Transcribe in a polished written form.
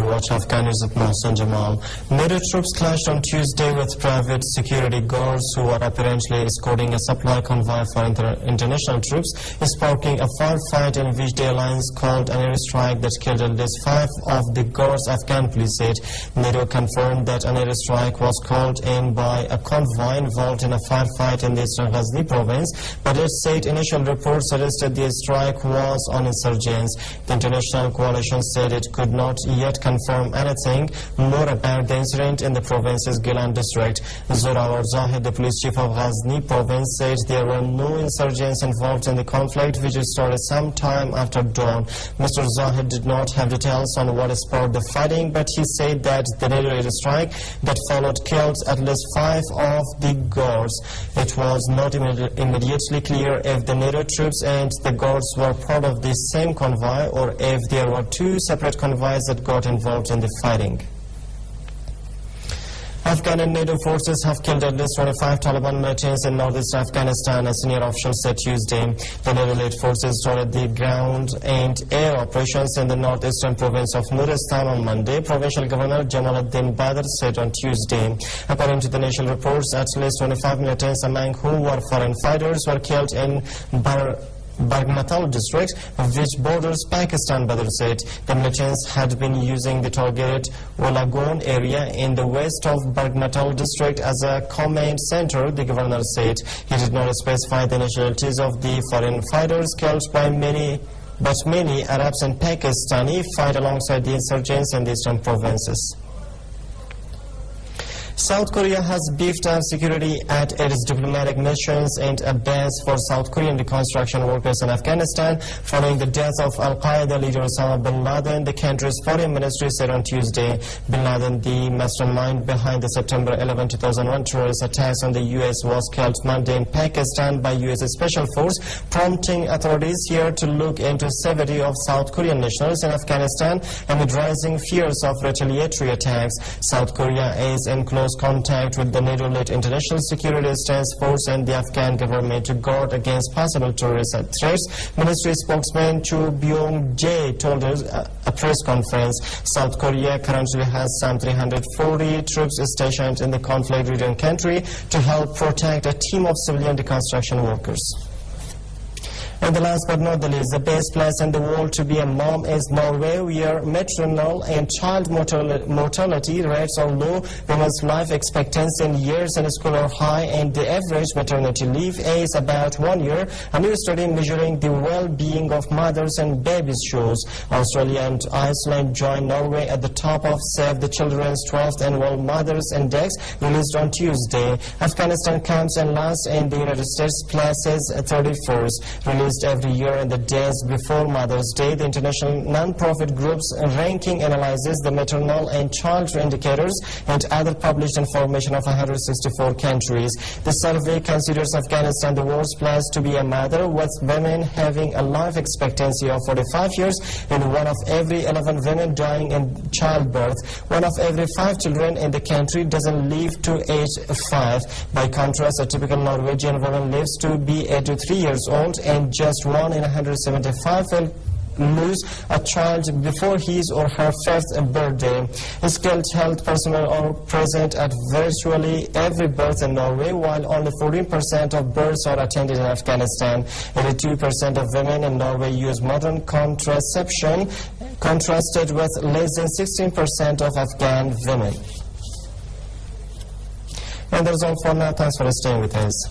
watch Afghan News with Mohsen Jamal. NATO troops clashed on Tuesday with private security guards who are apparently escorting a supply convoy for international troops, sparking a firefight in which the alliance called an airstrike that killed at least 5 of the guards, Afghan police said. NATO confirmed that an airstrike was called in by a convoy involved in a firefight in the eastern Ghazni province, but it said initial reports suggested the strike was on insurgents. The international coalition said it could not yet confirm anything more about the incident in the province's Gilan district. Zorawar Zahid, the police chief of Ghazni province, said there were no insurgents involved in the conflict, which started some time after dawn. Mr. Zahid did not have details on what sparked the fighting, but he said that the NATO airstrike that followed killed at least 5 of the guards. It was not immediately clear if the NATO troops and the guards were part of the same convoy or if there were 2 separate convoys that got involved in the fighting. Afghan and NATO forces have killed at least 25 Taliban militants in northeast Afghanistan, a senior official said Tuesday. The NATO-led forces started the ground and air operations in the northeastern province of Nuristan on Monday, Provincial Governor Jamaluddin Badr said on Tuesday. According to the initial reports, at least 25 militants, among whom were foreign fighters, were killed in Bargmatal district, which borders Pakistan, Badr said. The militants had been using the targeted Walagon area in the west of Bargmatal district as a command center, the governor said. He did not specify the nationalities of the foreign fighters killed by but many Arabs and Pakistani fight alongside the insurgents in the eastern provinces. South Korea has beefed up security at its diplomatic missions and a bans for South Korean reconstruction workers in Afghanistan following the death of Al-Qaeda leader Osama bin Laden, the country's foreign ministry said on Tuesday. Bin Laden, the mastermind behind the September 11, 2001 terrorist attacks on the U.S., was killed Monday in Pakistan by U.S. Special Force, prompting authorities here to look into severity of South Korean nationals in Afghanistan amid rising fears of retaliatory attacks. South Korea is in close contact with the NATO-led International Security Assistance Force and the Afghan government to guard against possible terrorist threats. Ministry spokesman Cho Byung-jae told a press conference. South Korea currently has some 340 troops stationed in the conflict-ridden country to help protect a team of civilian reconstruction workers. And the last but not the least, the best place in the world to be a mom is Norway, where maternal and child mortality rates are low, women's life expectancy in years in school are high, and the average maternity leave is about 1 year. A new study measuring the well-being of mothers and babies shows Australia and Iceland join Norway at the top of Save the Children's 12th Annual Mothers Index, released on Tuesday. Afghanistan comes in last and the United States places 31st. Released every year in the days before Mother's Day, the international non-profit group's ranking analyzes the maternal and child indicators and other published information of 164 countries. The survey considers Afghanistan the worst place to be a mother, with women having a life expectancy of 45 years and 1 of every 11 women dying in childbirth. 1 of every 5 children in the country doesn't live to age 5. By contrast, a typical Norwegian woman lives to be 83 years old, and just 1 in 175 will lose a child before his or her 5th birthday. Skilled health personnel are present at virtually every birth in Norway, while only 14% of births are attended in Afghanistan. 82% of women in Norway use modern contraception, contrasted with less than 16% of Afghan women. And that's all for now. Thanks for staying with us.